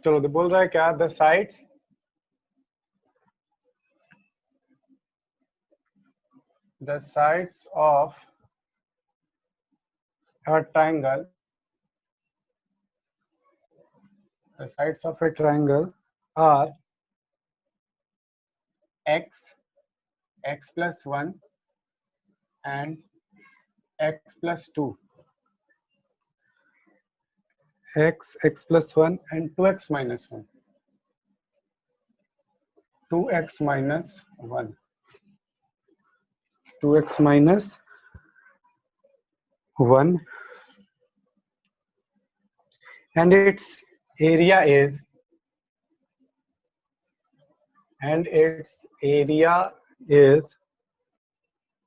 चलो तो बोल रहा है क्या, the sides of a triangle, the sides of a triangle are x plus 1 and x plus 2, x plus 1 and 2x minus 1, 2x minus 1, 2x minus 1, and its area is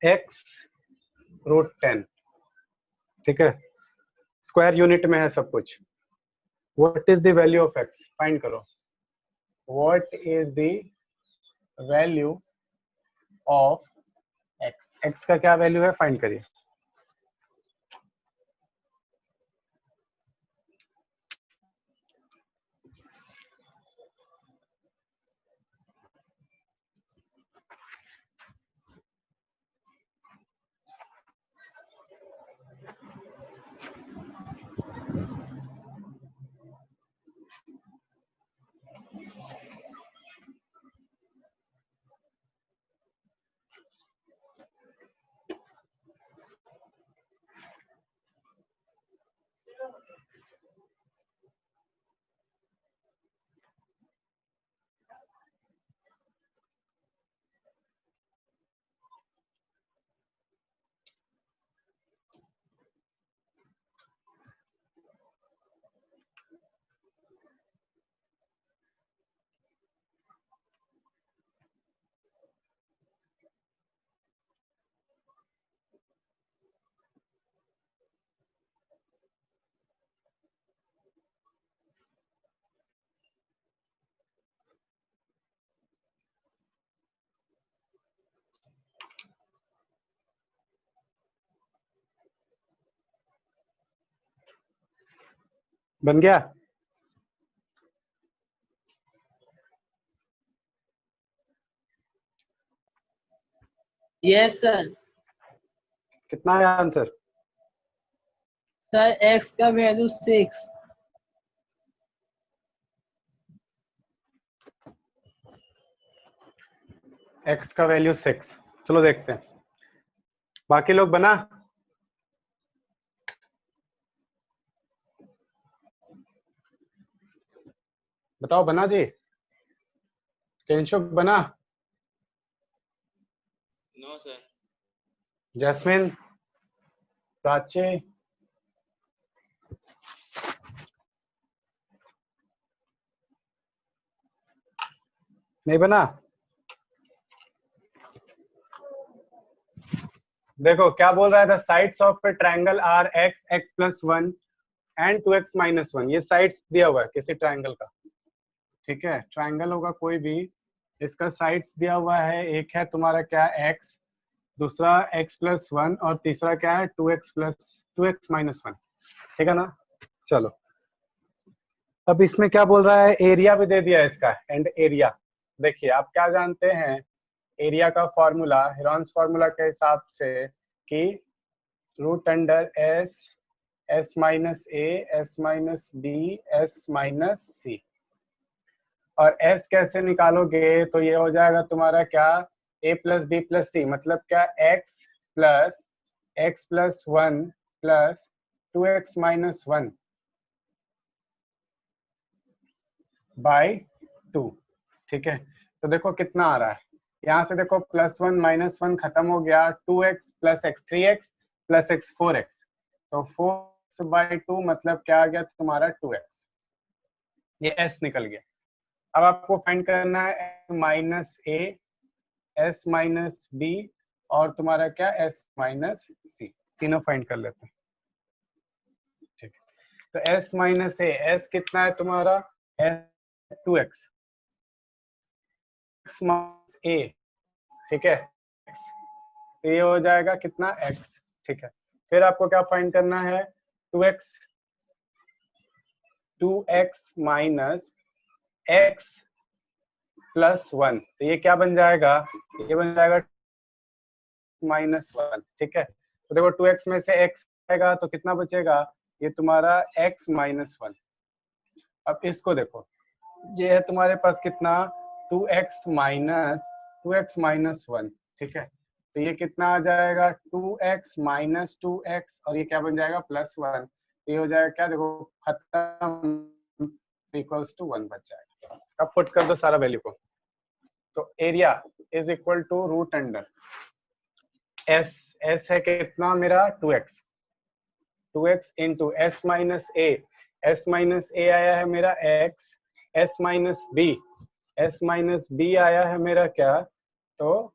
x root 10. ठीक है, square unit में है सब कुछ. What is the value of x? Find करो. What is the value of x? x का क्या value है, फाइंड करिए. बन गया? Yes sir. कितना है आंसर? सर x का वैल्यू 6. x का वैल्यू 6. चलो देखते हैं. बाकी लोग बना? बताओ, बना जी? केंशुक बना? No sir. जैस्मिन, प्राची, नहीं बना? देखो क्या बोल रहा है, the sides of a triangle are x plus 1 and 2x minus 1. ये साइड्स दिया हुआ है किसी ट्रायंगल का. ठीक है, ट्रायंगल होगा कोई भी, इसका साइड्स दिया हुआ है. एक है तुम्हारा क्या, x, दूसरा x प्लस 1 और तीसरा क्या है 2x माइनस 1. ठीक है ना? चलो अब इसमें क्या बोल रहा है, एरिया भी दे दिया है इसका. एंड एरिया देखिए, आप क्या जानते हैं एरिया का फॉर्मूला, हेरॉन्स फॉर्मूला के हिसाब से कि root under s minus a, s minus b, s minus c. और एस कैसे निकालोगे, तो ये हो जाएगा तुम्हारा क्या, ए प्लस बी प्लस सी, मतलब क्या x plus 1 plus 2x minus 1 by 2. ठीक है, तो देखो कितना आ रहा है. यहाँ से देखो प्लस 1 माइनस 1 खत्म हो गया, 2x plus x 3x plus x 4x, तो 4x बाई 2 मतलब क्या आ गया तुम्हारा 2x. ये s निकल गया. अब आपको फाइंड करना है s minus a, s minus B और तुम्हारा क्या s माइनस सी. तीनों फाइंड कर लेते हैं. ठीक है, तो s माइनस ए, s कितना है तुम्हारा, s 2x, x माइनस ए. ठीक है, तो ये हो जाएगा कितना x. ठीक है, फिर आपको क्या फाइंड करना है, 2x माइनस x प्लस 1, तो ये क्या बन जाएगा, ये बन जाएगा -1, ठीक है। तो देखो 2x में से x आएगा तो कितना बचेगा, ये तुम्हारा x -1। अब इसको देखो, ये है तुम्हारे पास कितना 2x माइनस 1, ठीक है। तो ये कितना आ जाएगा 2x माइनस 2x, और ये क्या बन जाएगा +1। तो ये हो जाएगा क्या, देखो खत्म, इक्वल्स टू 1 बच जाएगा। अब पुट कर दो सारा वैल्यू को, तो area is equal to root under S है कितना मेरा 2x इंटू s माइनस ए आया है मेरा x, s माइनस बी आया है मेरा क्या, तो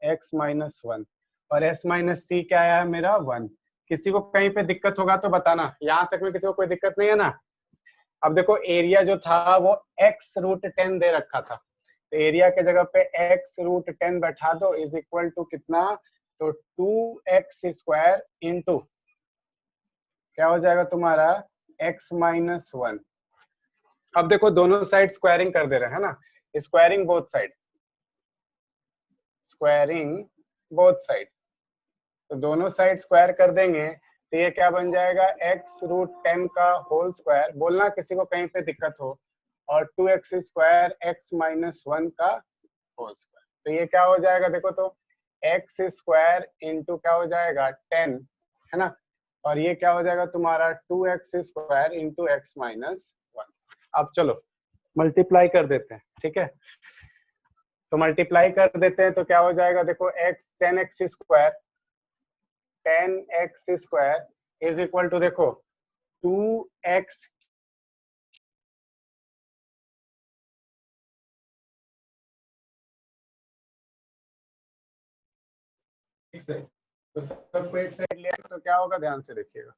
x माइनस 1, और s माइनस सी क्या आया है मेरा 1। किसी को कहीं पे दिक्कत होगा तो बताना, यहाँ तक में किसी को कोई दिक्कत नहीं है ना। अब देखो एरिया जो था वो x रूट 10 दे रखा था, तो एरिया के जगह पे x रूट 10 बैठा दो, इज इक्वल टू कितना, तो 2x स्क्वायर इंटू क्या हो जाएगा तुम्हारा x माइनस 1। अब देखो दोनों साइड स्क्वायरिंग कर दे रहे हैं ना, स्क्वायरिंग बोथ साइड, तो दोनों साइड स्क्वायर कर देंगे, तो ये क्या बन जाएगा x रूट 10 का होल स्क्वायर, बोलना किसी को कहीं पे दिक्कत हो, और 2x स्क्वायर x माइनस 1 का होल स्क्वायर। तो ये क्या हो जाएगा, देखो तो x स्क्वायर इंटू क्या हो जाएगा 10, है ना, और ये क्या हो जाएगा तुम्हारा 2x square into x minus 1। अब चलो मल्टीप्लाई कर देते हैं, ठीक है। तो मल्टीप्लाई कर देते हैं तो क्या हो जाएगा, देखो x 10x square is equal to देखो 2x तो सेपरेट साइड लिया तो क्या होगा, ध्यान से देखिएगा,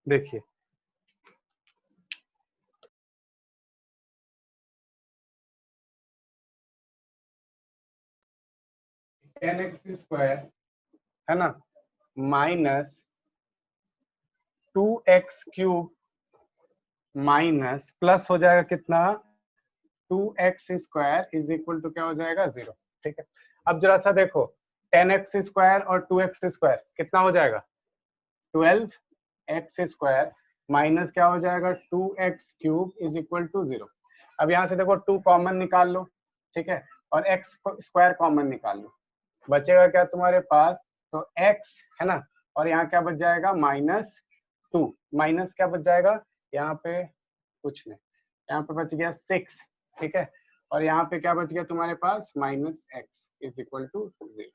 देखिए टेन एक्स स्क्वायर है ना minus 2x cube minus plus हो जाएगा कितना 2x square is equal to क्या हो जाएगा 0, ठीक है। अब जरा सा देखो 10x स्क्वायर और 2x स्क्वायर कितना हो जाएगा 12x स्क्वायर माइनस क्या हो जाएगा 2x cube is equal to 0। अब यहाँ से देखो 2 कॉमन निकाल लो, ठीक है, और x स्क्वायर कॉमन निकाल लो, बचेगा क्या तुम्हारे पास, तो x है ना, और यहाँ क्या बच जाएगा -2, माइनस क्या बच जाएगा, यहाँ पे कुछ नहीं, यहाँ पे बच गया 6, ठीक है, और यहाँ पे क्या बच गया तुम्हारे पास -x इज इक्वल टू 0।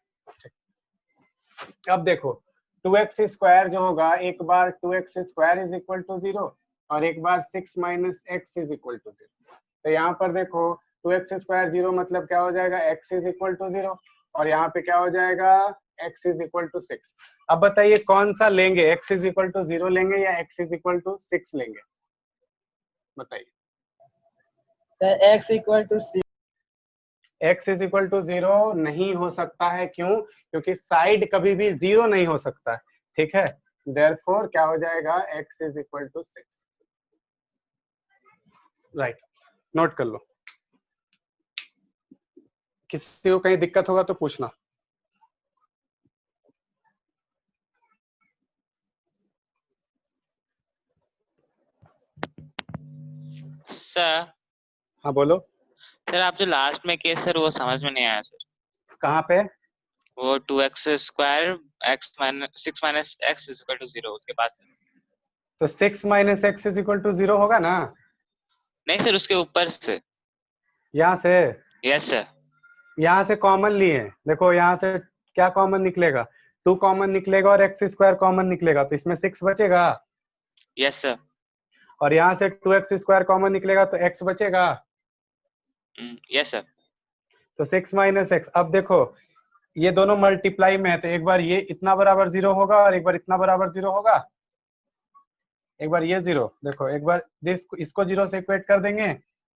अब देखो 2x स्क्वायर जो होगा, एक बार 2x square is equal to 0 और एक बार 6 minus x is equal to 0। तो यहाँ पर देखो 2x स्क्वायर 0 मतलब क्या हो जाएगा x इज इक्वल टू 0, और यहाँ पे क्या हो जाएगा x इज इक्वल टू 6। अब बताइए कौन सा लेंगे, x इज इक्वल टू 0 लेंगे या x इज इक्वल टू 6 लेंगे, बताइए। Sir x equal to 6। x is equal to 0 नहीं हो सकता है, क्यों, क्योंकि साइड कभी भी 0 नहीं हो सकता है, ठीक है। देयरफॉर क्या हो जाएगा x is equal to 6, right, note कर लो। किसी को कहीं दिक्कत होगा तो पूछना। सर हाँ बोलो। सर आप जो लास्ट में किए सर वो समझ में नहीं आया सर। कहाँ पे, वो 2x square x minus 6 minus x is equal to 0 उसके बाद सर। तो 6 minus x is equal to 0 होगा ना, नहीं सर उसके ऊपर से। यहाँ से, यस सर। यहाँ से कॉमन लिए, देखो यहाँ से क्या कॉमन निकलेगा 2 कॉमन निकलेगा और एक्स स्क्वायर कॉमन निकलेगा, तो इसमें 6 बचेगा, यस सर। और यहाँ से 2x स्क्वायर कॉमन निकलेगा तो x बचेगा, यस सर। तो 6 माइनस एक्स। अब देखो ये दोनों मल्टीप्लाई में है, तो एक बार ये इतना बराबर 0 होगा और एक बार इतना बराबर 0 होगा, एक बार ये 0, देखो एक बार इसको 0 से इक्वेट कर देंगे,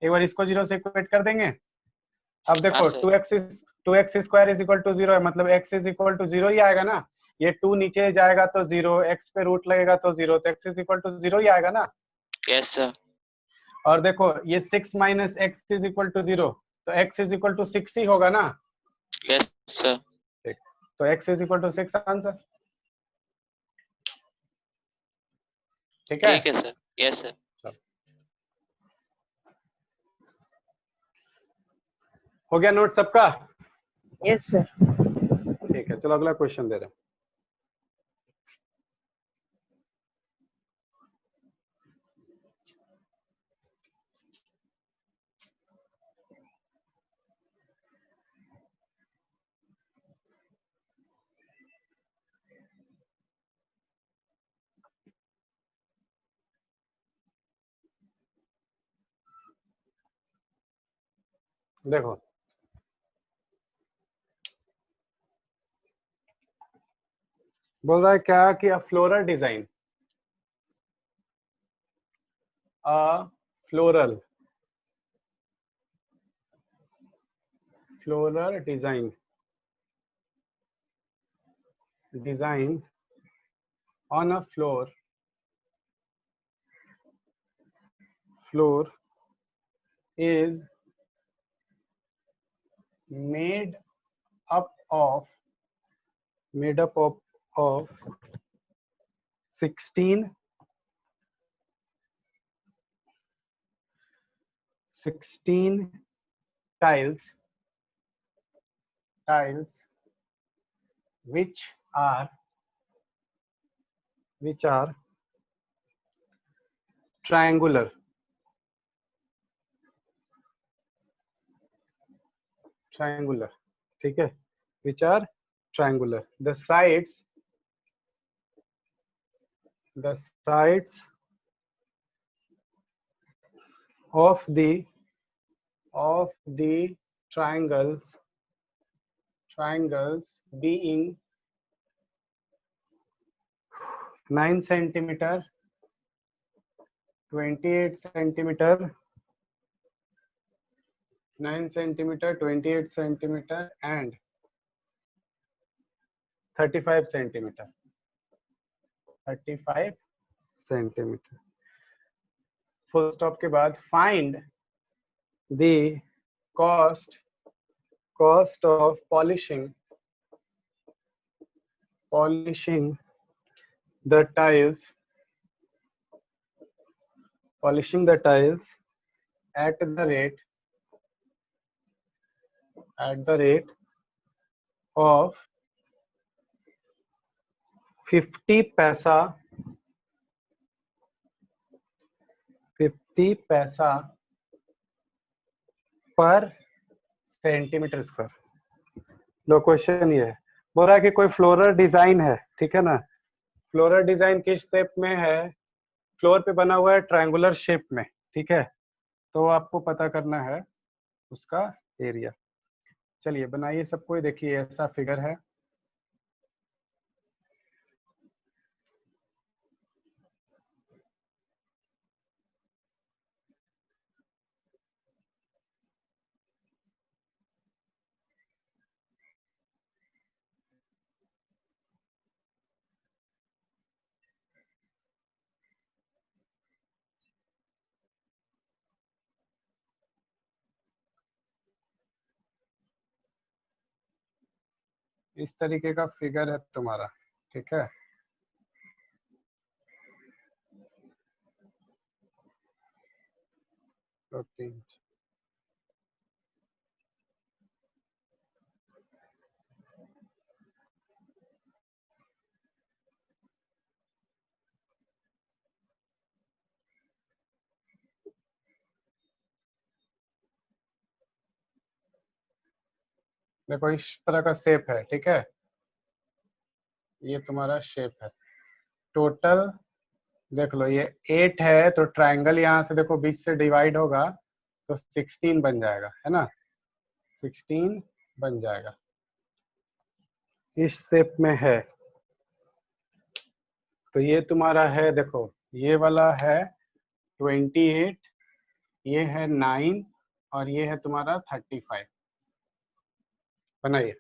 एक बार इसको 0 से इक्वेट कर देंगे। अब देखो 2x square is equal to 0 है, मतलब x इज इक्वल टू 0 ही आएगा ना, ये 2 नीचे जाएगा तो 0, x पे रूट लगेगा तो 0, तो x इज इक्वल टू 0 ही आएगा ना। Yes sir. और देखो ये 6 minus x is equal to 0, तो x इज इक्वल टू 6 ही होगा ना। Yes sir. ठीक, तो x is equal to 6 answer. ठीक है, ठीक है सर। Yes sir. हो गया नोट सबका। Yes sir. ठीक है, चलो अगला क्वेश्चन दे रहे हैं। देखो बोल रहा है क्या कि a floral design, a floral floral design on a floor is made up of 16 tiles which are triangular, ठीक है, which are triangular. The sides of the triangles being 9 centimeter, 28 centimeter, 9 centimeter, 28 centimeter and 35 centimeter. 35 centimeter. Full stop के बाद find the cost of polishing the tiles at the rate of 50 पैसा पर centimetre square. लो question ये है, बोल रहा है कि कोई फ्लोरल डिजाइन है, ठीक है ना। फ्लोरल डिजाइन किस शेप में है, फ्लोर पे बना हुआ है ट्रायंगुलर शेप में, ठीक है। तो आपको पता करना है उसका एरिया। चलिए बनाइए सबको, ये देखिए ऐसा फिगर है। इस तरीके का फिगर है तुम्हारा, ठीक है। तो 3 देखो इस तरह का शेप है, ठीक है। ये तुम्हारा शेप है टोटल, देख लो ये 8 है, तो ट्रायंगल यहाँ से देखो बीच से डिवाइड होगा तो 16 बन जाएगा, है ना। 16 बन जाएगा, इस शेप में है। तो ये तुम्हारा है, देखो ये वाला है 28, ये है 9 और ये है तुम्हारा 35। बनाइए।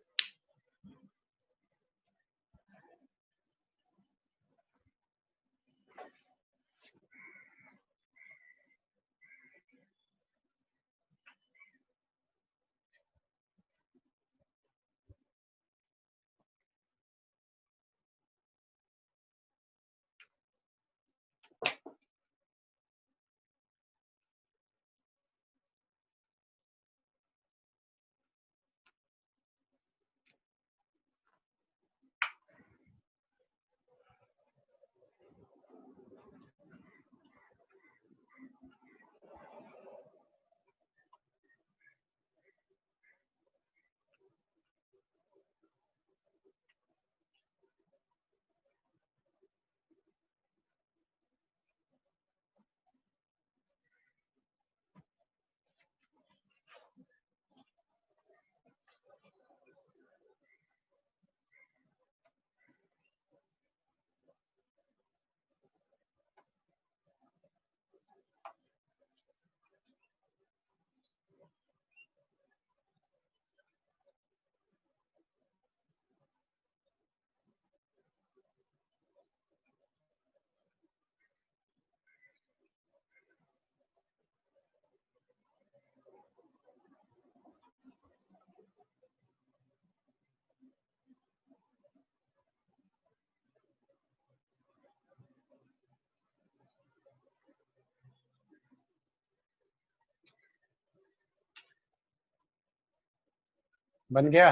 बन गया?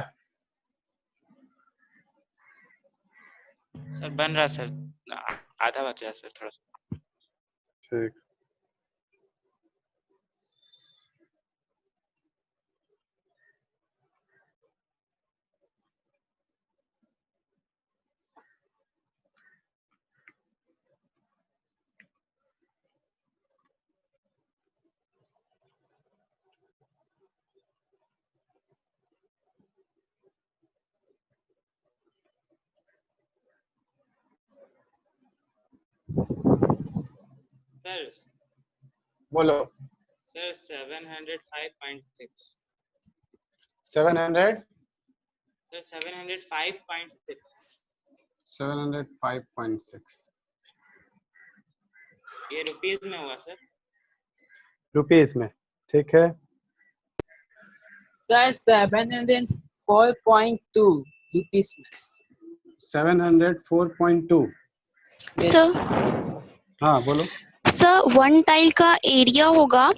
सर बन रहा सर, आधा बचा है सर थोड़ा सा। ठीक। सर बोलो। सर 705.6 700 सर 705.6 705.6 ये रुपीस में हुआ सर। रुपीस में, ठीक है। सर 704.2 रुपीस में। 704.2। Yes, सर हाँ बोलो। सर वन टाइल का एरिया होगा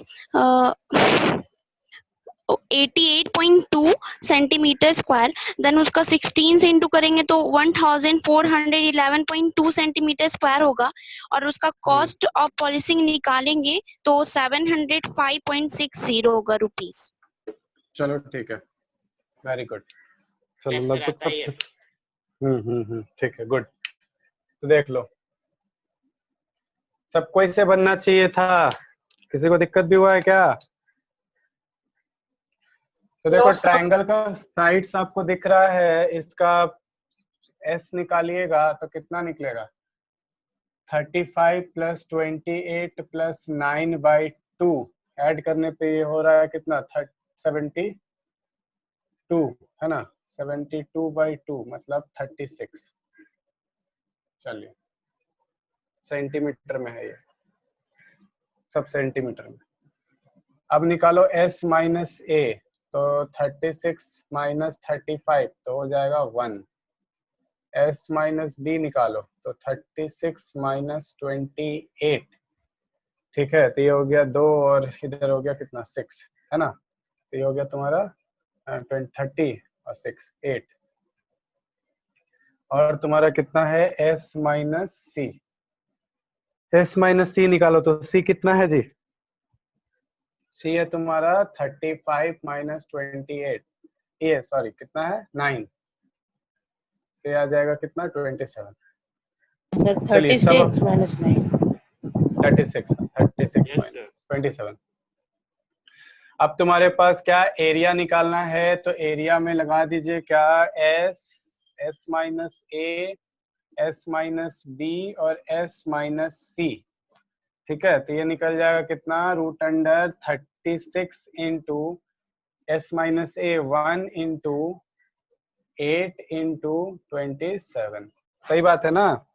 88.2 सेंटीमीटर स्क्वायर, देन उसका 16 से इंटू करेंगे तो 1411.2 सेंटीमीटर स्क्वायर होगा, और उसका कॉस्ट ऑफ पॉलिशिंग निकालेंगे तो 705.60 होगा रुपीस। चलो ठीक है, वेरी गुड। चलो Yes, sir, लगभग आता ही सब है। ठीक है, गुड। तो देख लो, सबको इससे बनना चाहिए था, किसी को दिक्कत भी हुआ है क्या? तो देखो, ट्रायंगल का साइड्स आपको दिख रहा है, इसका एस निकालिएगा तो कितना निकलेगा? 35 प्लस 28 प्लस 9/2 ऐड करने पे ये हो रहा है कितना? 72 है ना? 72/2 मतलब 36। चलिए, सेंटीमीटर में है ये, सब सेंटीमीटर में। अब निकालो s माइनस ए, तो 36 माइनस 35 तो हो जाएगा 1। s माइनस बी निकालो तो 36 माइनस 28, ठीक है। तो ये हो गया 2 और इधर हो गया कितना? 6, है ना? तो ये हो गया तुम्हारा 30 और 6 8, और तुम्हारा कितना है? s माइनस सी। s माइनस सी निकालो तो c कितना है जी? c है तुम्हारा 35 माइनस 28, ये सॉरी कितना है? 9। तो ये आ जाएगा कितना? 27। sir, चलिए, सब 36 minus 9. 36 Yes, minus sir. 27। अब तुम्हारे पास क्या एरिया निकालना है, तो एरिया में लगा दीजिए क्या? S minus a, s minus B और एस माइनस सी, ठीक है। तो ये निकल जाएगा कितना? Root under 36 into s minus a 1 into 8 into 27। सही बात है ना?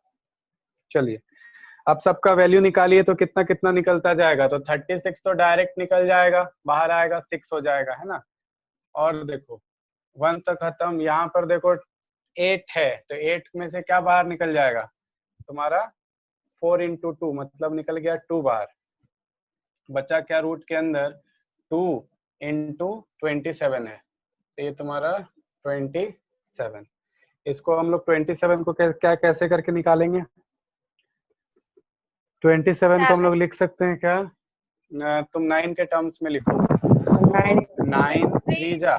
चलिए, अब सबका वैल्यू निकालिए तो कितना कितना निकलता जाएगा? तो 36 तो डायरेक्ट निकल जाएगा, बाहर आएगा 6 हो जाएगा, है ना? और देखो 1 तो खत्म, यहाँ पर देखो 8 है, तो 8 में से क्या बाहर निकल जाएगा तुम्हारा? 4 इंटू 2 मतलब निकल गया 2 बाहर। बचा क्या रूट के अंदर? 2 इंटू 27 है, तो ये तुम्हारा 27। इसको हम लोग 27 को क्या कैसे करके निकालेंगे? 27 को हम लोग लिख सकते हैं क्या? तुम 9 के टर्म्स में लिखो। 9 3 जा,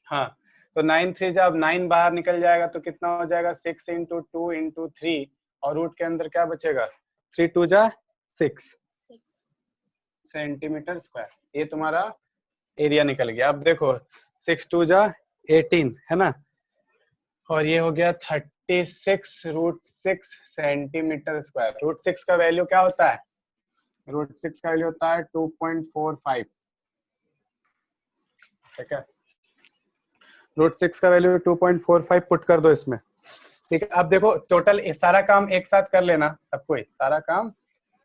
हाँ, तो 9 3 जा, अब 9 बाहर निकल जाएगा तो कितना हो जाएगा? 6 इंटू 2 इंटू 3, और रूट के अंदर क्या बचेगा? 3 2 जा 6 सेंटीमीटर स्क्वायर। ये तुम्हारा एरिया निकल गया। अब देखो 6 2 जा 18, है ना? और ये हो गया 36 रूट 6 सेंटीमीटर स्क्वायर। रूट 6 का वैल्यू क्या होता है? रूट 6 का वैल्यू होता है 2.45, ठीक है। रूट 6 का वैल्यू 2.45 पुट कर दो इसमें, ठीक है। अब देखो टोटल सारा काम एक साथ कर लेना, सबको सारा काम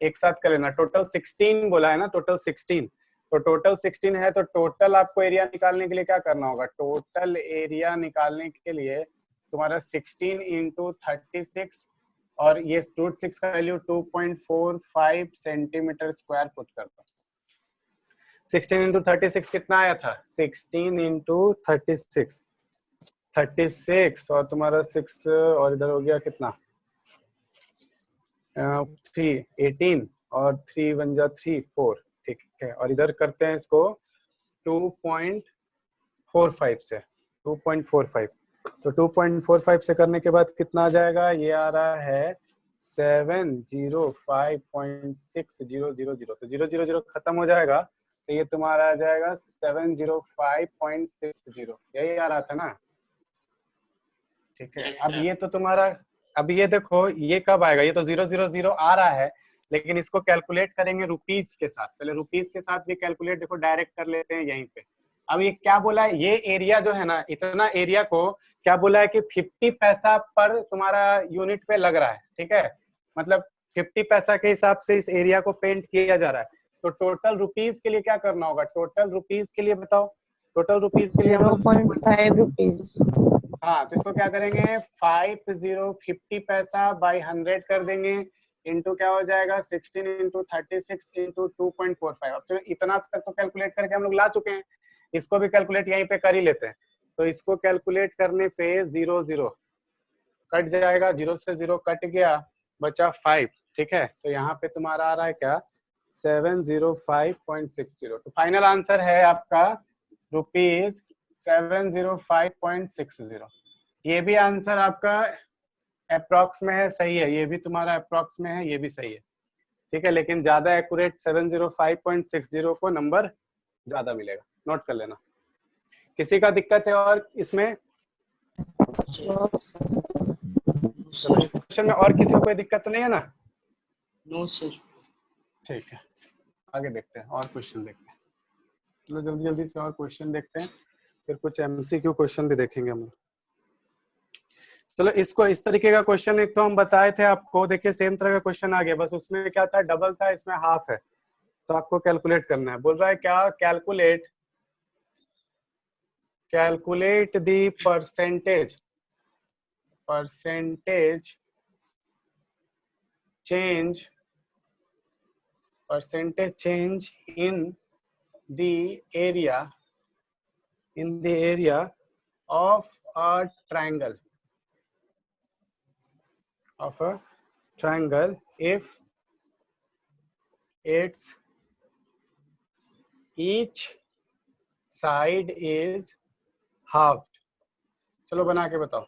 एक साथ कर लेना। टोटल 16 बोला है ना, टोटल 16, तो टोटल 16 है, तो टोटल आपको एरिया निकालने के लिए क्या करना होगा? टोटल एरिया निकालने के लिए तुम्हारा 16 इंटू 36 और ये रूट 6 का वैल्यू 2.45 सेंटीमीटर स्क्वायर पुट कर दो। 16 इंटू 36 कितना आया था? 16 इंटू 36 और तुम्हारा 6 और इधर हो गया कितना? 3 18 और 3 1 जा 3 4, ठीक है। और इधर करते हैं इसको 2.45 से, 2.45। तो 2.45 से करने के बाद कितना आ जाएगा? ये आ रहा है 705.6000। तो 000 खत्म हो जाएगा, तो ये तुम्हारा आ जाएगा 705.60। यही आ रहा था ना? ठीक है। Yes, अब sir. ये तो तुम्हारा, अब ये देखो ये कब आएगा? ये तो 000 आ रहा है, लेकिन इसको कैलकुलेट करेंगे रुपीस के साथ। पहले रुपीस के साथ भी कैलकुलेट देखो डायरेक्ट कर लेते हैं यहीं पे। अब ये क्या बोला है? ये एरिया जो है ना, इतना एरिया को क्या बोला है कि 50 पैसा पर तुम्हारा यूनिट पे लग रहा है, ठीक है। मतलब 50 पैसा के हिसाब से इस एरिया को पेंट किया जा रहा है। तो टोटल रुपीस के लिए क्या करना होगा? टोटल रुपीस के लिए बताओ, टोटल रुपीस के लिए हम लोग 0.5 रुपीज। हाँ, तो इसको क्या करेंगे? 50 पैसा बाई 100 कर देंगे, इंटू क्या हो जाएगा? 16 इंटू 36 इंटू 2.45। अब तो इतना तक तो कैलकुलेट करके हम लोग ला चुके हैं, इसको भी कैलकुलेट यहीं पे कर ही लेते हैं। तो इसको कैलकुलेट करने पे 0 कट जाएगा, 0 से 0 कट गया, बचा 5, ठीक है। तो यहाँ पे तुम्हारा आ रहा है क्या? 705.60। तो फाइनल आंसर है आपका रुपीज 705.60। ये भी आंसर आपका अप्रोक्स में है, सही है। ये भी तुम्हारा अप्रोक्स में है, ये भी सही है, ठीक है। लेकिन ज्यादा एक्यूरेट 705.60 को नंबर ज्यादा मिलेगा, नोट कर लेना। किसी का दिक्कत है और इसमें? चलो इस क्वेश्चन में और किसी को कोई दिक्कत तो नहीं है ना? No sir. ठीक है, आगे देखते हैं और क्वेश्चन देखते हैं। चलो जल्दी जल्दी से और क्वेश्चन देखते हैं, फिर कुछ एमसीक्यू क्वेश्चन भी देखेंगे हम लोग। चलो इसको इस तरीके का क्वेश्चन एक तो हम बताए थे आपको, देखिए सेम तरह का क्वेश्चन आ गया, बस उसमें क्या था? डबल था, इसमें हाफ है। तो आपको कैलकुलेट करना है। बोल रहा है क्या? Calculate the percentage change in the area of a triangle if its each side is halved। चलो बना के बताओ।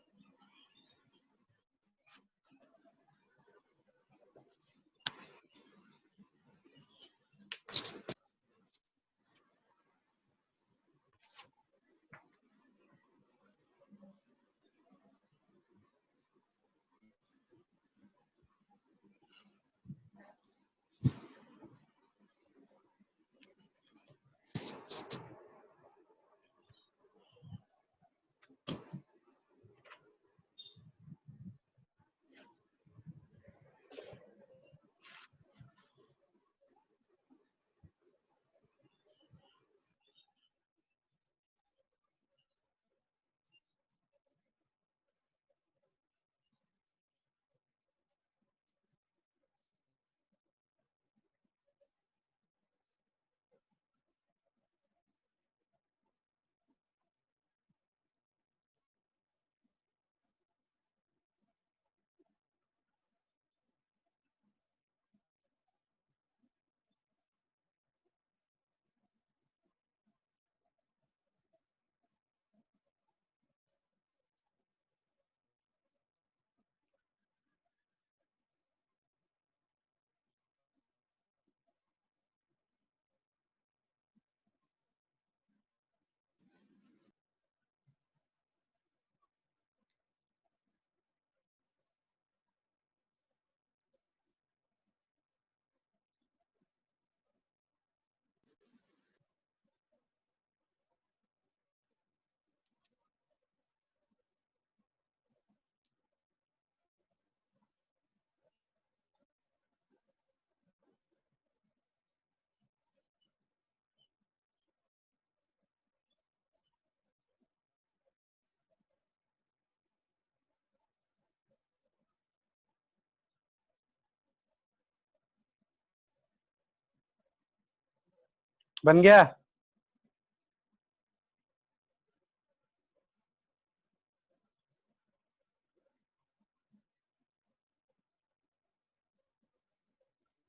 बन गया?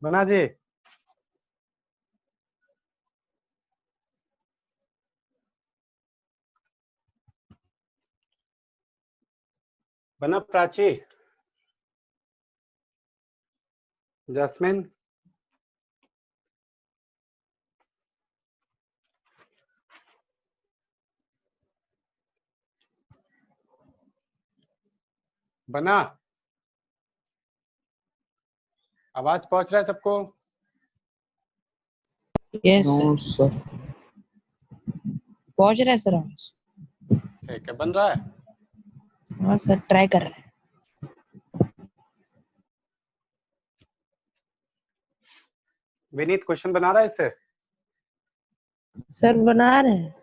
बना जी? बना प्राची? जैस्मिन? बना? आवाज पहुंच रहा है सबको? Yes, no sir. सर। पहुंच रहा है सर आवाज? ठीक है, बन रहा है? हाँ सर, ट्राई कर रहे हैं। विनीत क्वेश्चन बना रहा है इससे? सर बना रहे हैं।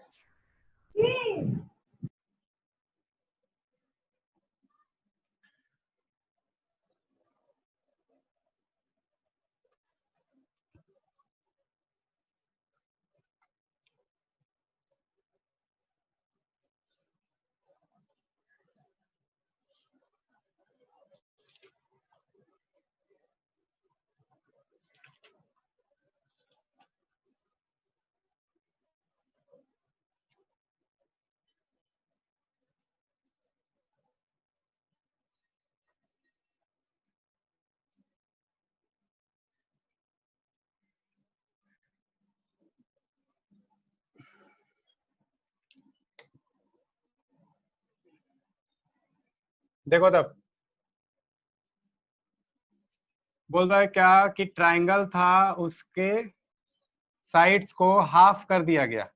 देखो तब बोल रहा है क्या कि ट्राइंगल था, उसके साइड्स को हाफ कर दिया गया।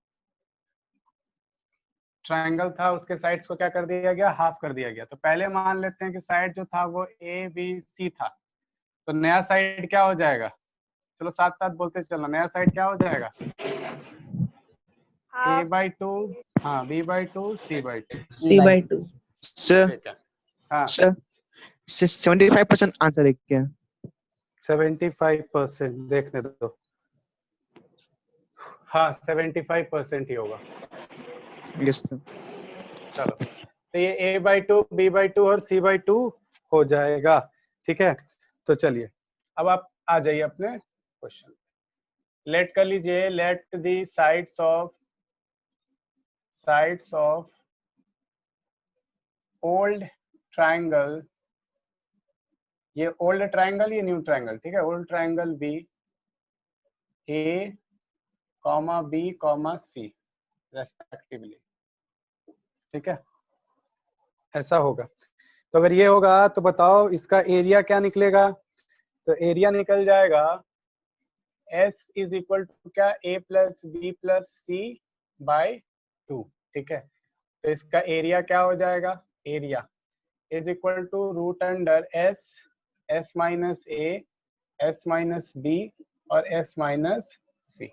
ट्राइंगल था, उसके साइड्स को क्या कर दिया गया? हाफ कर दिया गया। तो पहले मान लेते हैं कि साइड जो था वो ए बी सी था, तो नया साइड क्या हो जाएगा? चलो साथ साथ बोलते चलना, नया साइड क्या हो जाएगा? ए बाई टू, हाँ B by two, C by two. C/2। Sir ठीक है, हाँ सर 75% आंसर है क्या? 75% देखने दो। हाँ 75% ही होगा। Yes sir. चलो, तो ये a by to, b by two और c बाई टू हो जाएगा। ठीक है, तो चलिए अब आप आ जाइए अपने क्वेश्चन। लेट कर लीजिए, late the sides of old triangle, ये ओल्ड ट्राइंगल, ये न्यू ट्राइंगल, ठीक है, ओल्ड ट्राइंगल बी ए कॉमा बी कॉमा सी रेस्पेक्टिवली। ठीक है, ऐसा होगा। तो अगर ये होगा तो बताओ इसका एरिया क्या निकलेगा? तो एरिया निकल जाएगा S इज इक्वल टू क्या? A plus B plus C by two. ठीक है, तो इसका एरिया क्या हो जाएगा? Area is equal to root under S minus A, S minus B और S माइनस सी।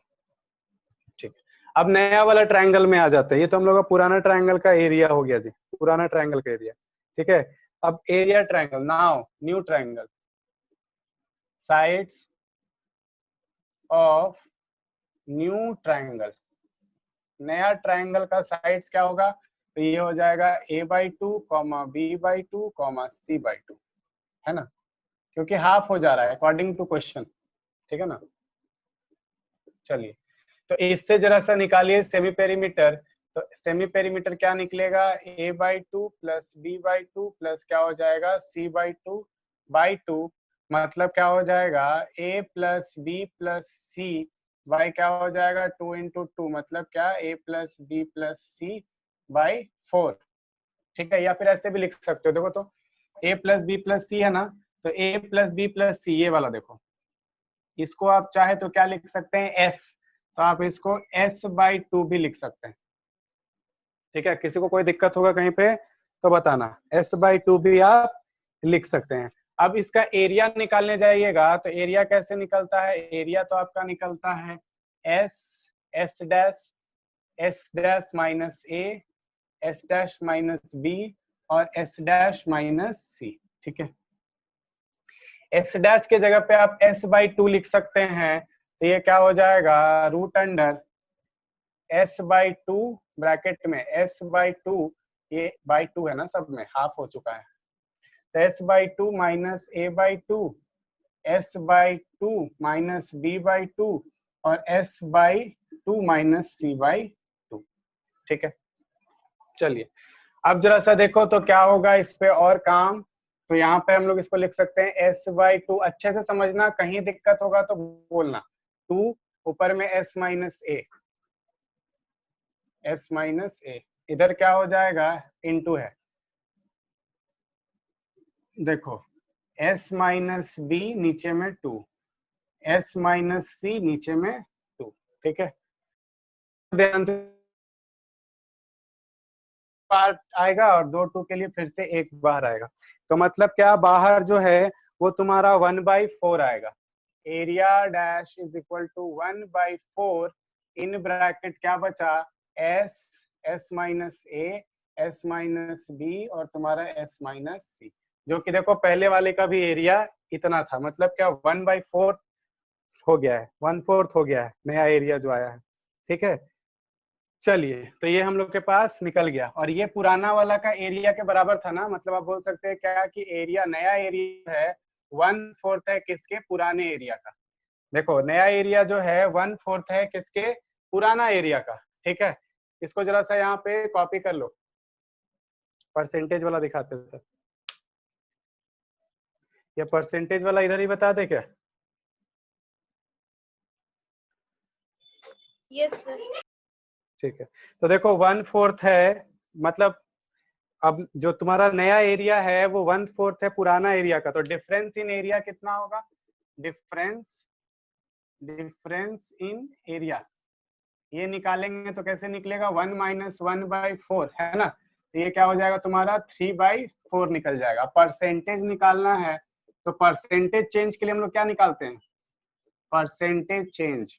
ठीक, अब नया वाला ट्रायंगल में आ जाते हैं। ये तो हम लोग का पुराना ट्रायंगल का एरिया हो गया जी, पुराना ट्रायंगल का एरिया। ठीक है, अब area triangle, now new triangle, sides of new triangle, नया ट्रायंगल का साइड्स क्या होगा? तो ये हो जाएगा a by two comma B by two comma C by two, है ना, क्योंकि हाफ हो जा रहा है अकॉर्डिंग टू क्वेश्चन। ठीक है ना, चलिए तो इससे जरा सा निकालिए सेमी पेरीमीटर। तो सेमी पेरीमीटर क्या निकलेगा? a by two plus B by two plus क्या हो जाएगा? c by two by two, मतलब क्या हो जाएगा? a plus B plus C by क्या हो जाएगा? 2 इंटू टू, मतलब क्या? a plus B plus C by 4। ठीक है, या फिर ऐसे भी लिख सकते हो, देखो तो a प्लस बी प्लस सी है ना, तो a प्लस बी प्लस सी, ये वाला देखो, इसको आप चाहे तो क्या लिख सकते हैं? s, तो आप इसको s बाई टू भी लिख सकते हैं। ठीक है, किसी को कोई दिक्कत होगा कहीं पे तो बताना, s बाई टू भी आप लिख सकते हैं। अब इसका एरिया निकालने जाइएगा तो एरिया कैसे निकलता है? एरिया तो आपका निकलता है s dash minus a, s dash minus b और s डैश माइनस c। ठीक है, s डैश के जगह पे आप s बाई टू लिख सकते हैं, तो ये क्या हो जाएगा? Root under s by two bracket में s बाई टू, ये बाई टू है ना सब में, हाफ हो चुका है, तो s by to minus a by to, s by to minus b by two और s by to minus c by two. ठीक है, चलिए अब जरा सा देखो तो क्या होगा इस पे और काम। तो यहाँ पे हम लोग इसको लिख सकते हैं s बाई टू, अच्छे से समझना, कहीं दिक्कत होगा तो बोलना। 2 ऊपर में s minus A, s minus ए, इधर क्या हो जाएगा, इनटू है, देखो s माइनस बी नीचे में 2, s माइनस सी नीचे में 2। ठीक है, ध्यान से पार्ट आएगा और 2 2 के लिए फिर से एक बाहर आएगा, तो मतलब क्या, बाहर जो है वो तुम्हारा 1/4 आएगा। Area dash is equal to 1/4, in bracket क्या बचा, s minus A, s minus B और तुम्हारा s माइनस सी, जो कि देखो पहले वाले का भी एरिया इतना था, मतलब क्या 1/4 हो गया है, 1/4 हो गया है नया एरिया जो आया है। ठीक है, चलिए तो ये हम लोग के पास निकल गया, और ये पुराना वाला का एरिया के बराबर था ना, मतलब आप बोल सकते हैं क्या कि एरिया, नया एरिया है 1/4 है किसके, पुराने एरिया का। देखो नया एरिया जो है 1/4 है किसके, पुराना एरिया का। ठीक है, इसको जरा सा यहाँ पे कॉपी कर लो, परसेंटेज वाला दिखाते थे, ये परसेंटेज वाला इधर ही बता दे क्या। Yes sir. ठीक है, तो देखो 1/4 है, मतलब अब जो तुम्हारा नया एरिया है वो 1/4 है पुराना एरिया का, तो डिफरेंस इन एरिया कितना होगा, डिफरेंस इन एरिया, ये निकालेंगे तो कैसे निकलेगा, 1 माइनस 1/4 है ना, तो ये क्या हो जाएगा तुम्हारा 3/4 निकल जाएगा। परसेंटेज निकालना है तो परसेंटेज चेंज के लिए हम लोग क्या निकालते हैं, परसेंटेज चेंज।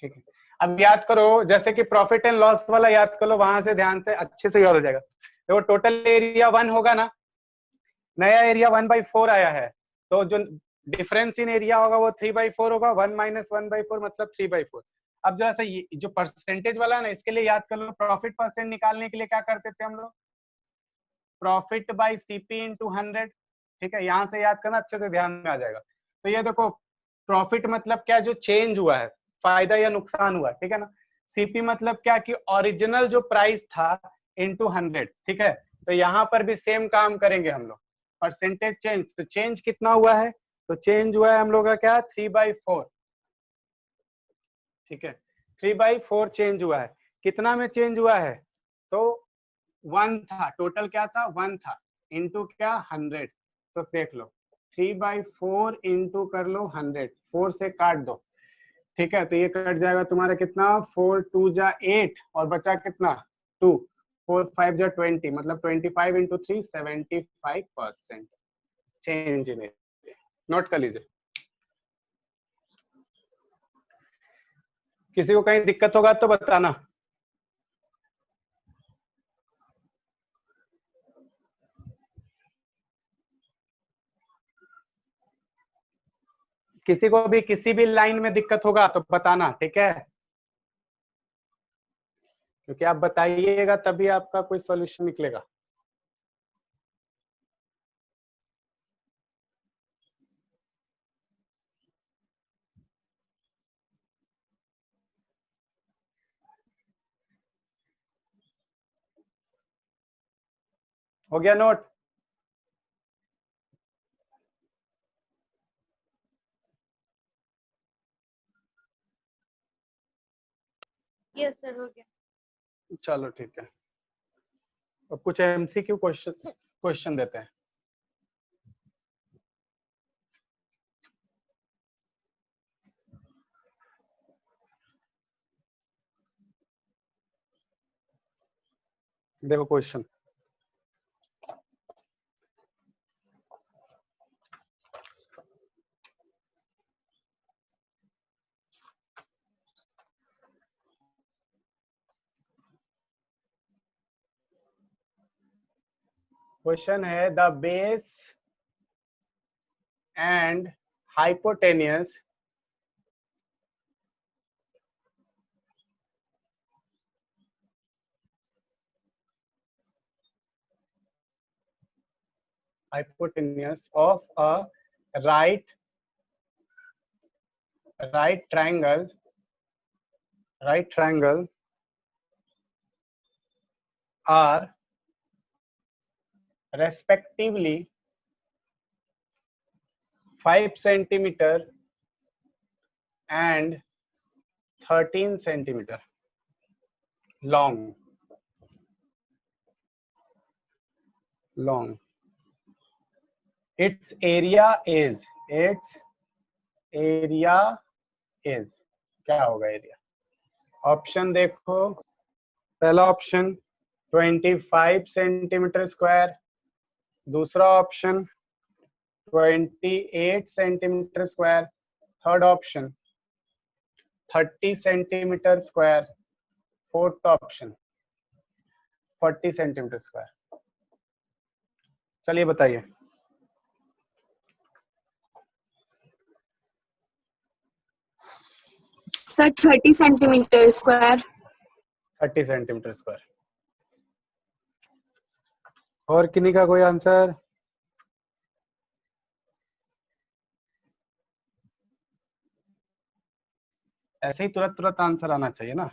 ठीक है, अब याद करो, जैसे कि प्रॉफिट एंड लॉस वाला याद कर लो, वहां से ध्यान से अच्छे से याद हो जाएगा। देखो टोटल एरिया 1 होगा ना, नया एरिया 1/4 आया है, तो जो डिफरेंस इन एरिया होगा वो 3/4 होगा, 1 माइनस 1/4 मतलब 3/4। अब जरा सा ये जो परसेंटेज वाला है ना, इसके लिए याद कर लो, प्रॉफिट परसेंट निकालने के लिए क्या करते थे हम लोग, प्रॉफिट बाई सीपी इंटू 100। ठीक है, यहाँ से याद करना, अच्छे से ध्यान में आ जाएगा। तो ये देखो प्रॉफिट मतलब क्या, जो चेंज हुआ है, फायदा या नुकसान हुआ है, ठीक है ना। सीपी मतलब क्या कि ओरिजिनल जो प्राइस था इंटू 100। ठीक है, तो यहाँ पर भी सेम काम करेंगे हम लोग, परसेंटेज चेंज, तो चेंज कितना हुआ है, तो चेंज हुआ है हम लोग का क्या, 3/4। ठीक है, 3/4 चेंज हुआ है, कितना में चेंज हुआ है, तो 1 था, टोटल क्या था 1 था, इंटू क्या 100, तो देख लो 3/4 इंटू कर लो 100, 4 से काट दो। ठीक है, तो ये कट जाएगा तुम्हारा कितना, 4 2 जा 8 और बचा कितना 2, 4 5 जा 20, मतलब 25 into 3 75% change in area. Note कर लीजिए, किसी को कहीं दिक्कत होगा तो बताना। किसी को भी किसी भी लाइन में दिक्कत होगा तो बताना, ठीक है, क्योंकि आप बताइएगा तभी आपका कोई सॉल्यूशन निकलेगा। हो गया नोट, यस सर, हो गया। चलो ठीक है, अब कुछ एमसीक्यू क्वेश्चन देते हैं। देखो क्वेश्चन, क्वेश्चन है the base and hypotenuse hypotenuse of a right triangle are respectively 5 centimeter and 13 centimeter long. Its area is क्या होगा एरिया? ऑप्शन देखो, पहला ऑप्शन 25 सेंटीमीटर स्क्वायर, दूसरा option 28 centimetre square, third option 30 centimetre square, fourth option 40 centimetre square. चलिए बताइए। Sir 30 centimetre square. 30 centimetre square. और किन्हीं का कोई आंसर? ऐसे ही तुरंत आंसर आना चाहिए ना।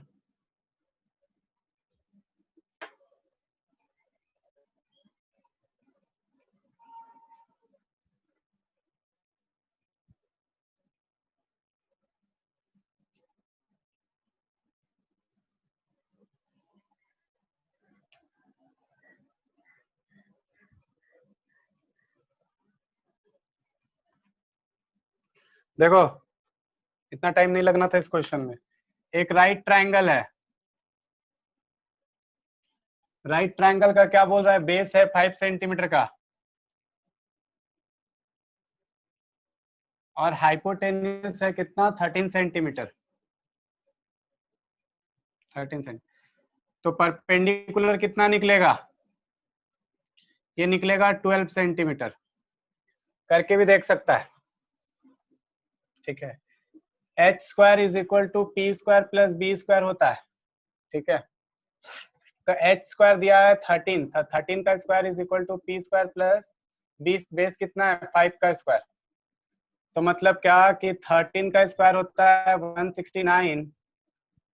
देखो, इतना टाइम नहीं लगना था इस क्वेश्चन में। एक राइट ट्रायंगल है, राइट ट्रायंगल का क्या बोल रहा है? बेस है 5 सेंटीमीटर का और हाइपोटेन्यूज है कितना? 13 सेंटीमीटर। 13 सेंटीमीटर। तो परपेंडिकुलर कितना निकलेगा? ये निकलेगा 12 सेंटीमीटर। करके भी देख सकता है, ठीक है। H square is equal to P square plus B square होता है, ठीक है। तो एच स्क्वायर दिया है 13, 13 का square is equal to P square plus B, base कितना है? 5 का स्क्वायर। तो मतलब क्या कि 13 का स्क्वायर होता है 169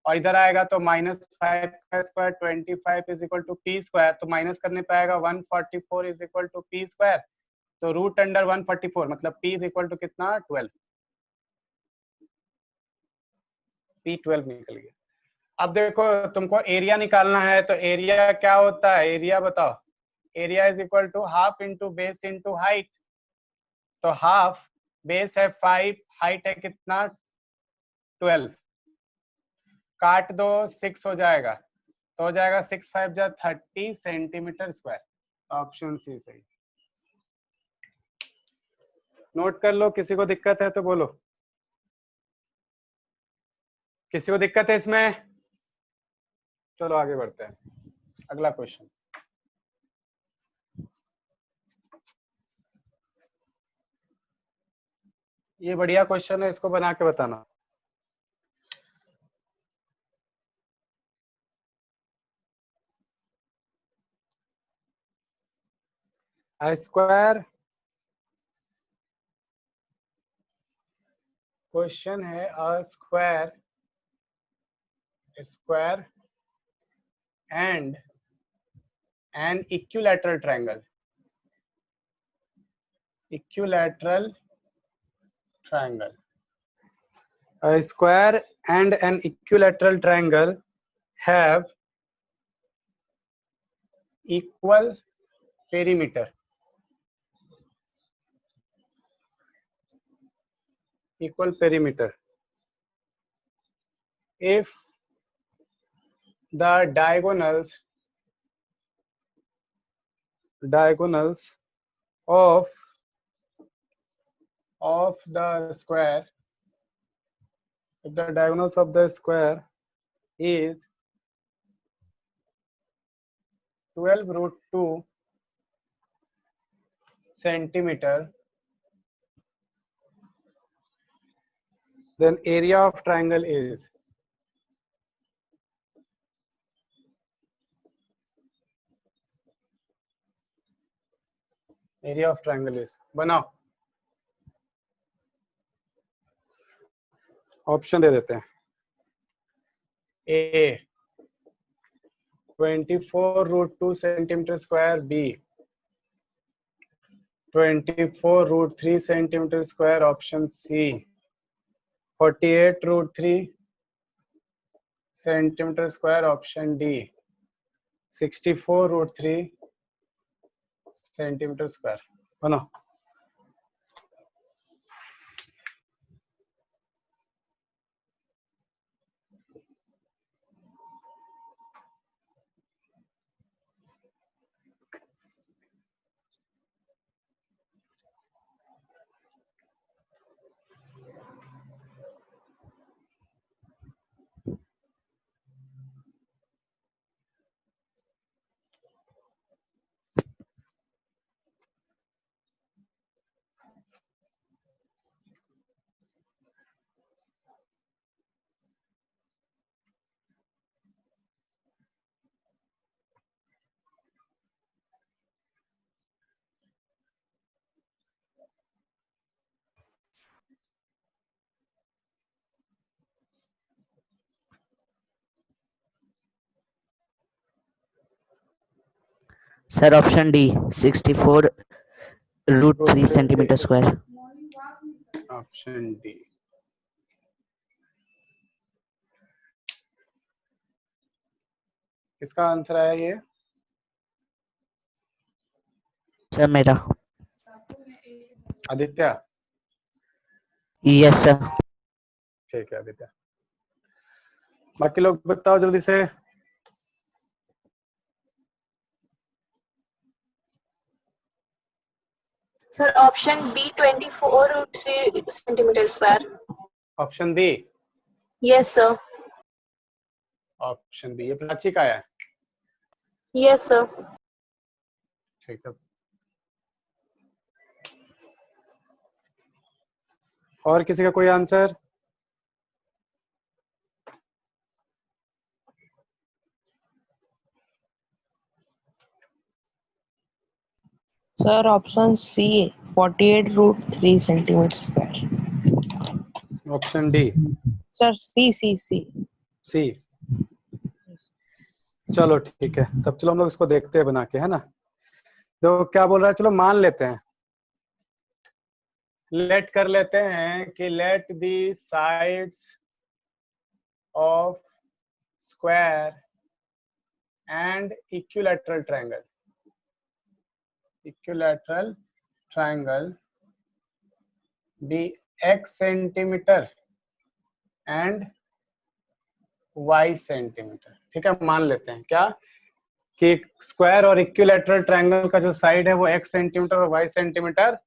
और इधर आएगा तो -5 का square 25 is equal to P square. तो माइनस करने पे आएगा 144 is equal to P square. तो रूट अंडर 144 मतलब पी इज इक्वल टू कितना? 12। पी 12 निकल गया। अब देखो, तुमको एरिया निकालना है, तो एरिया क्या होता है? एरिया बताओ। Area is equal to half into base into height. तो हाफ, बेस है 5, हाइट है कितना? 12। काट दो, 6 हो जाएगा, तो हो जाएगा 6 5 जा 30 सेंटीमीटर स्क्वायर। ऑप्शन सी सही। नोट कर लो, किसी को दिक्कत है तो बोलो। किसी को दिक्कत है इसमें? चलो आगे बढ़ते हैं। अगला क्वेश्चन। ये बढ़िया क्वेश्चन है, इसको बना के बताना। A square, क्वेश्चन है a square and an equilateral triangle a square and an equilateral triangle have equal perimeter if the diagonals of the square, if the diagonals of the square is 12 root 2 centimeter, then area of triangle is area of triangle is, बनाओ option दे देते हैं। A 24√2 centimetre square, B 24√3 centimetre square, option C 48√3 centimetre square, option D 64√3 centimetre square. बनाओ। Sir option D 64√3 centimetre square. Option D. किसका answer आया ये? Sir मेरा। Aditya. Yes sir. ठीक है आदित्य। बाकी लोग बताओ जल्दी से। Sir option B 24√3 centimetre square. Option B. Yes sir. Option B, ये प्राची का है। Yes sir. ठीक है। और किसी का कोई answer? Sir option C 48√3 centimetre square. Option D. Sir C C C C. चलो ठीक है, तब चलो हम लोग इसको देखते हैं बना के, है ना। तो क्या बोल रहा है, चलो मान लेते हैं, लेट कर लेते हैं कि let the sides of square and equilateral triangle, equilateral triangle be x centimetre and y centimetre. ठीक है, मान लेते हैं क्या कि स्क्वायर और इक्विलैटरल ट्रायंगल का जो साइड है वो x सेंटीमीटर और y सेंटीमीटर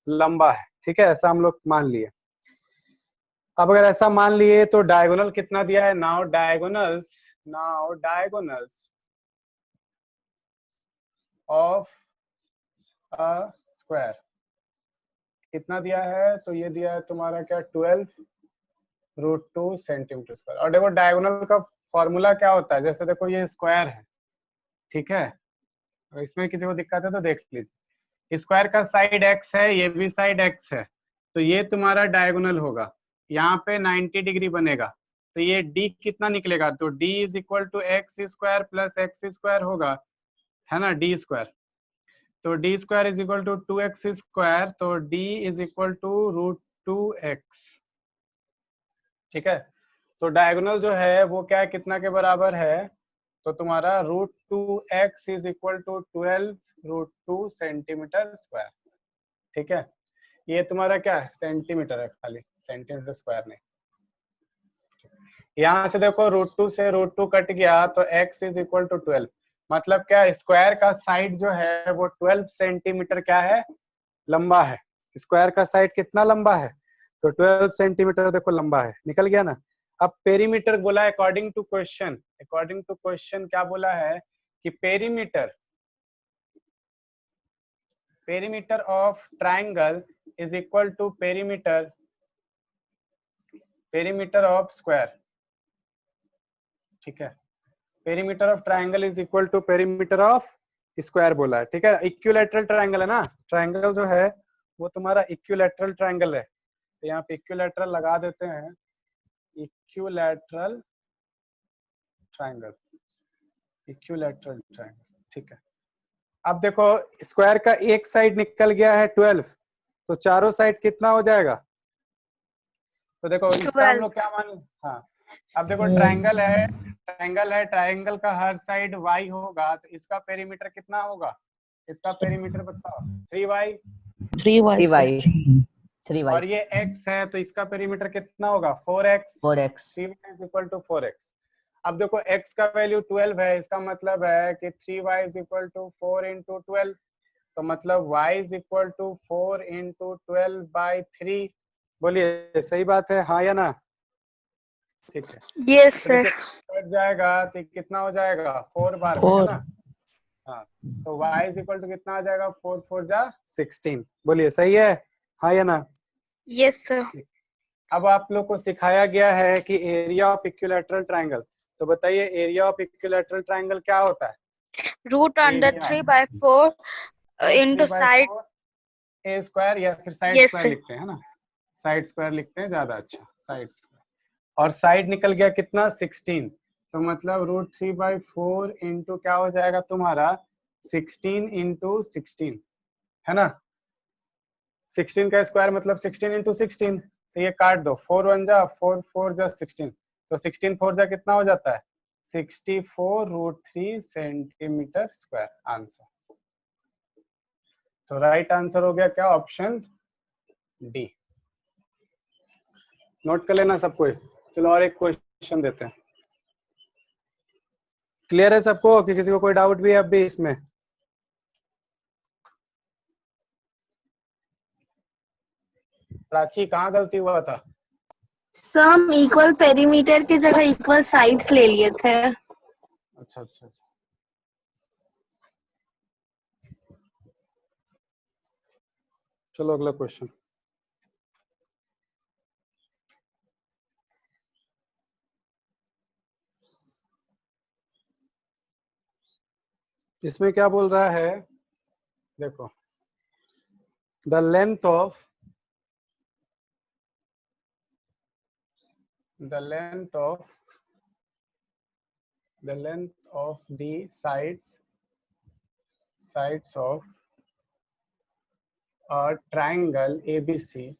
लंबा है। ठीक है, ऐसा हम लोग मान लिए। अब अगर ऐसा मान लिए तो डायगोनल कितना दिया है? Now diagonals of a square कितना दिया है? तो ये दिया है तुम्हारा क्या, 12√2 सेंटीमीटर स्क्वायर। और देखो डायगोनल का फॉर्मूला क्या होता है, जैसे देखो ये स्क्वायर है, ठीक है, अगर इसमें किसी को दिक्कत है तो देख लीजिए। स्क्वायर का साइड x है, ये भी साइड x है, तो ये तुम्हारा डायगोनल होगा, यहाँ पे 90 डिग्री बनेगा, तो ये d कितना निकलेगा? तो d is equal to x square plus x square होगा, है ना, d स्क्वायर। तो D square is equal to 2x square, तो d is equal to √2x। ठीक है, तो डायगोनल जो है वो क्या है, कितना के बराबर है? तो तुम्हारा √2x is equal to 12√2 centimetre square. ठीक है, ये तुम्हारा क्या है, सेंटीमीटर है, खाली सेंटीमीटर स्क्वायर नहीं। यहाँ से देखो √2 से √2 कट गया, तो x इज इक्वल टू 12, मतलब क्या, स्क्वायर का साइड जो है वो 12 सेंटीमीटर क्या है, लंबा है। स्क्वायर का साइड कितना लंबा है? तो 12 सेंटीमीटर देखो लंबा है, निकल गया ना। अब पेरीमीटर बोला है अकॉर्डिंग टू क्वेश्चन, क्या बोला है कि perimeter of triangle is equal to perimeter of square. ठीक है, perimeter of triangle is equal to perimeter of square बोला है, ठीक है। इक्विलैटरल ट्रायंगल है ना, ट्रायंगल जो है वो तुम्हारा इक्विलैटरल ट्रायंगल है, तो यहाँ पे इक्विलैटरल लगा देते हैं, इक्विलैटरल ट्रायंगल, इक्विलैटरल ट्रायंगल, ठीक है। अब देखो स्क्वायर का एक साइड निकल गया है 12, तो चारों साइड कितना हो जाएगा? तो देखो इसका हम लोग क्या मान, हाँ अब देखो ट्रायंगल है, ट्रायंगल का हर साइड y होगा, तो इसका पेरीमीटर कितना होगा? इसका पेरीमीटर बताओ, 3y, 3y sir. 3y और ये x है तो इसका पेरीमीटर कितना होगा? 4x, 4x 3y is equal to 4x। अब देखो x का वैल्यू 12 है, इसका मतलब है कि 3y is equal to 4 into 12, तो मतलब y is equal to 4 into 12 by 3। बोलिए सही बात है हाँ या ना? ठीक है, Yes, तो sir. देखिए कट जाएगा तो कितना हो जाएगा? 4 बार में, है 4. ना? हाँ, तो y is equal to कितना आ जाएगा? 4 4 जा 16। बोलिए सही है हाँ या ना? Yes, sir. अब आप लोग को सिखाया गया है कि एरिया ऑफ इक्विलैटरल ट्रायंगल, तो बताइए एरिया ऑफ इक्विलैटरल ट्रायंगल क्या होता है? Root under Area. 3 by 4 into side. A square या फिर साइड Yes, स्क्वायर sir. लिखते हैं ना, साइड स्क्वायर लिखते हैं ज्यादा अच्छा, साइड स्क्वायर। और साइड निकल गया कितना? 16, तो मतलब √3/4 इंटू क्या हो जाएगा तुम्हारा? 16 इंटू 16, है ना? 16 का स्क्वायर मतलब 16 इंटू 16, तो ये काट दो, 4 1 जा 4 4 जा 16, तो 16 4 जा कितना हो जाता है? 64√3 सेंटीमीटर स्क्वायर आंसर। तो राइट आंसर हो गया क्या? Option D. नोट कर लेना सबको। चलो और एक क्वेश्चन देते हैं। क्लियर है सबको कि किसी को कोई डाउट भी है अब भी इसमें? प्राची कहाँ गलती हुआ था? सर हम इक्वल पेरीमीटर की जगह इक्वल साइड्स ले लिए थे। अच्छा अच्छा अच्छा, चलो अगला क्वेश्चन। इसमें क्या बोल रहा है? देखो, the length of the length of the sides of a triangle ABC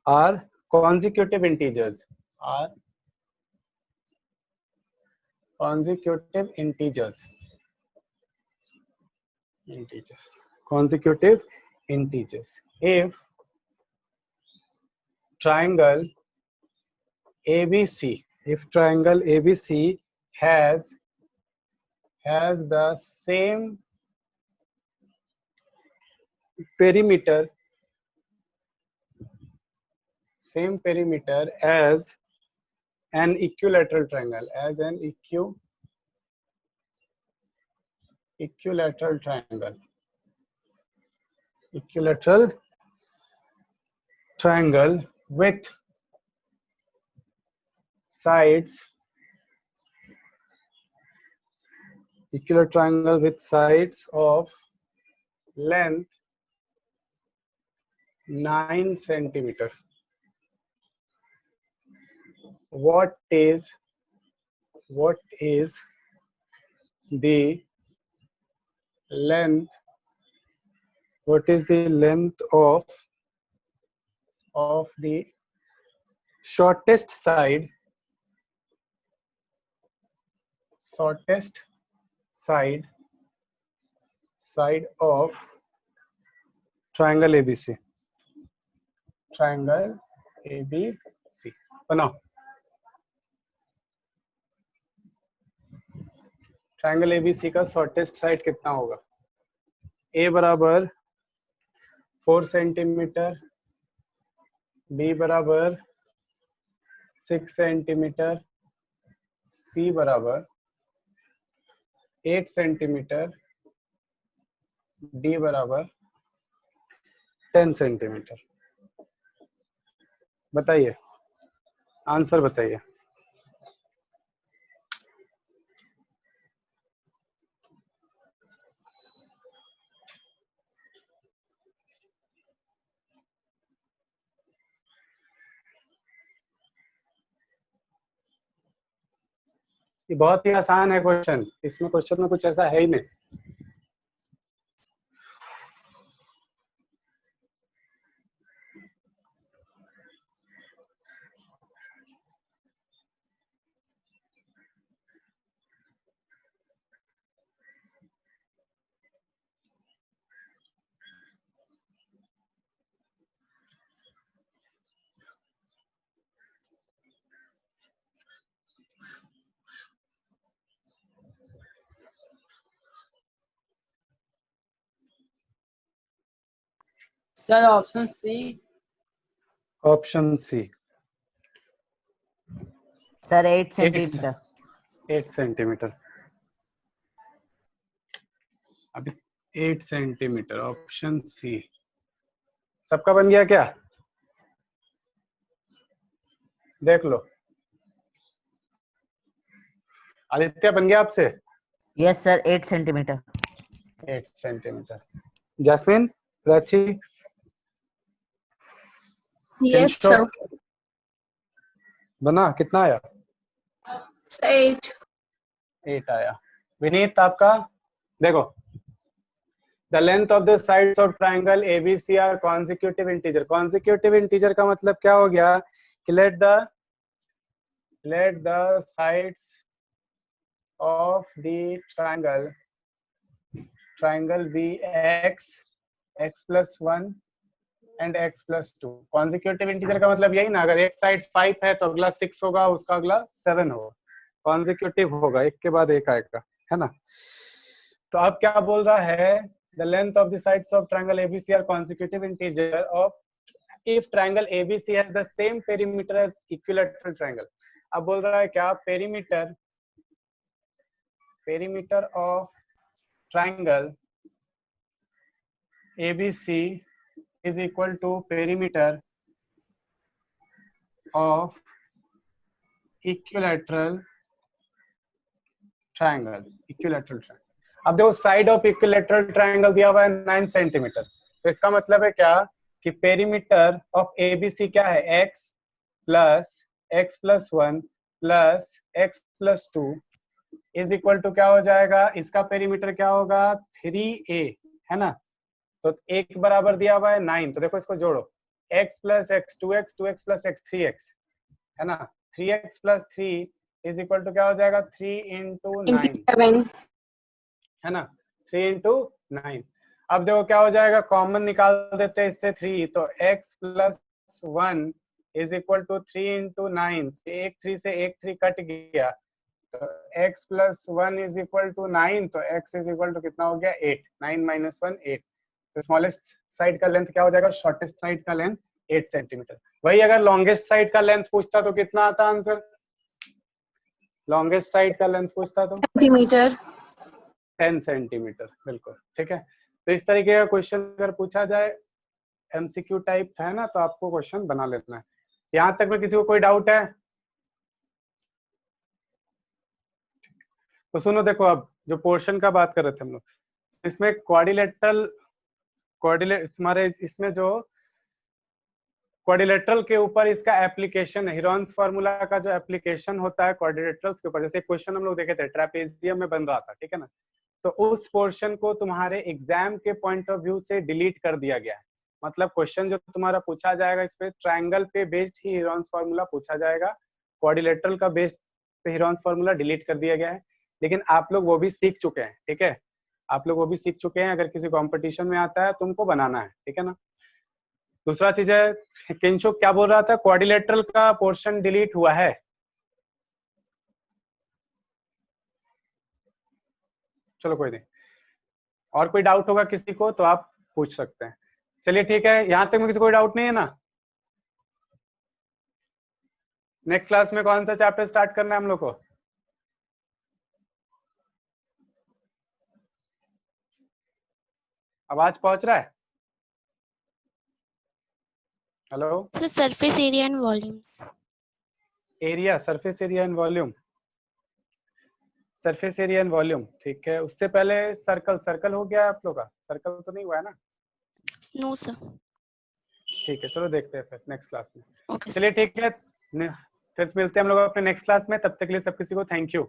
are consecutive integers, consecutive integers if triangle ABC has the same perimeter as an equilateral triangle, equilateral triangle with sides, of length 9 centimeter. What is the length of the shortest side of triangle ABC? बनाओ। Triangle ABC का shortest side कितना होगा? A बराबर 4 centimetre, B बराबर 6 centimetre, C बराबर 8 centimetre, D बराबर 10 centimetre. बताइए answer बताइए। ये बहुत ही आसान है क्वेश्चन, इसमें क्वेश्चन में कुछ ऐसा है ही नहीं। Sir option C. Option C sir 8 centimetre. 8 centimetre. अभी 8 सेंटीमीटर, ऑप्शन सी। सबका बन गया क्या? देख लो। आदित्य बन गया आपसे? Yes sir 8 centimetre. 8 centimetre. Jasmine, Prachi, yes Kinsho, sir. बना? कितना आया? 8। 8 आया। विनीत आपका? देखो, the length of the sides of triangle ABC are consecutive integer. Consecutive integer का मतलब क्या हो गया कि let the sides of the triangle be x plus 1 and x plus 2। Consecutive integer का मतलब यही ना, अगर एक साइड 5 है तो अगला 6 होगा, उसका अगला 7 होगा। कॉन्जिक्यूटिव होगा, एक के बाद एक आएगा, है ना। तो अब क्या बोल रहा है, the length of the sides of triangle ABC are consecutive integer of if triangle ABC has the same perimeter as equilateral triangle. अब बोल रहा है क्या, perimeter of triangle ABC is equal to perimeter of equilateral triangle। अब देखो side of equilateral triangle दिया हुआ है 9 सेंटीमीटर, तो इसका मतलब है क्या कि पेरीमीटर ऑफ एबीसी क्या है, x plus 1 plus x plus 2 is equal to क्या हो जाएगा, इसका पेरीमीटर क्या होगा 3a, है ना। तो एक बराबर दिया हुआ है 9, तो देखो इसको जोड़ो, x plus x 2x 2x plus x 3x, है ना। 3x plus 3 is equal to क्या हो जाएगा 3 into 9, 27। है ना, 3 into 9। अब देखो क्या हो जाएगा, कॉमन निकाल देते हैं इससे 3, तो x plus 1 is equal to 3 into 9, एक 3 से एक 3 कट गया, तो x plus 1 is equal to 9, तो x इज इक्वल टू कितना हो गया 8, 9 minus 1 8। तो स्मॉलेस्ट साइड का लेंथ क्या हो जाएगा, शॉर्टेस्ट साइड का लेंथ 8 सेंटीमीटर। वही अगर लॉन्गेस्ट साइड का लेंथ पूछता तो कितना आता आंसर, लॉन्गेस्ट साइड का लेंथ पूछता तो सेंटीमीटर। 10 सेंटीमीटर, बिल्कुल ठीक है। तो इस तरीके का क्वेश्चन अगर पूछा जाए एमसीक्यू टाइप है ना, तो आपको क्वेश्चन बना लेना है। यहाँ तक में किसी को कोई डाउट है तो सुनो, देखो अब जो पोर्शन का बात कर रहे थे हम लोग, इसमें तुम्हारे इसमें जो क्वाड्रिलेटरल के ऊपर इसका एप्लीकेशन है, हिरॉन्स फार्मूला का जो एप्लीकेशन होता है क्वाड्रिलेटरल्स के ऊपर, जैसे क्वेश्चन हम लोग देखे थे ट्रेपेजियम में बन रहा था, ठीक है ना, तो उस पोर्शन को तुम्हारे एग्जाम के पॉइंट ऑफ व्यू से डिलीट कर दिया गया है। मतलब क्वेश्चन जो तुम्हारा पूछा जाएगा इस पे ट्रायंगल पे बेस्ड ही हिरॉन्स फार्मूला पूछा जाएगा, क्वाड्रिलेटरल का बेस्ड पे हिरॉन्स फार्मूला डिलीट कर दिया गया है। लेकिन आप लोग वो भी सीख चुके हैं, ठीक है, आप लोग वो भी सीख चुके हैं। अगर किसी कंपटीशन में आता है तुमको बनाना है, ठीक है ना। दूसरा चीज है, किंशो क्या बोल रहा था, क्वाड्रिलेटरल का पोर्शन डिलीट हुआ है, चलो कोई नहीं। और कोई डाउट होगा किसी को तो आप पूछ सकते हैं। चलिए ठीक है, यहां तक में किसी को कोई डाउट नहीं है ना। नेक्स्ट क्लास में कौन सा चैप्टर स्टार्ट करना है हम लोग को, आवाज पहुंच रहा है? Hello sir surface area and volumes. Area, surface area and volume, surface area and volume, ठीक है। उससे पहले सर्कल हो गया आप लोग का, सर्कल तो नहीं हुआ है ना? No sir. ठीक है, चलो देखते हैं फिर नेक्स्ट क्लास में। ओके चलिए ठीक है, फिर मिलते हैं हम लोग अपने नेक्स्ट क्लास में। तब तक के लिए सब किसी को थैंक यू।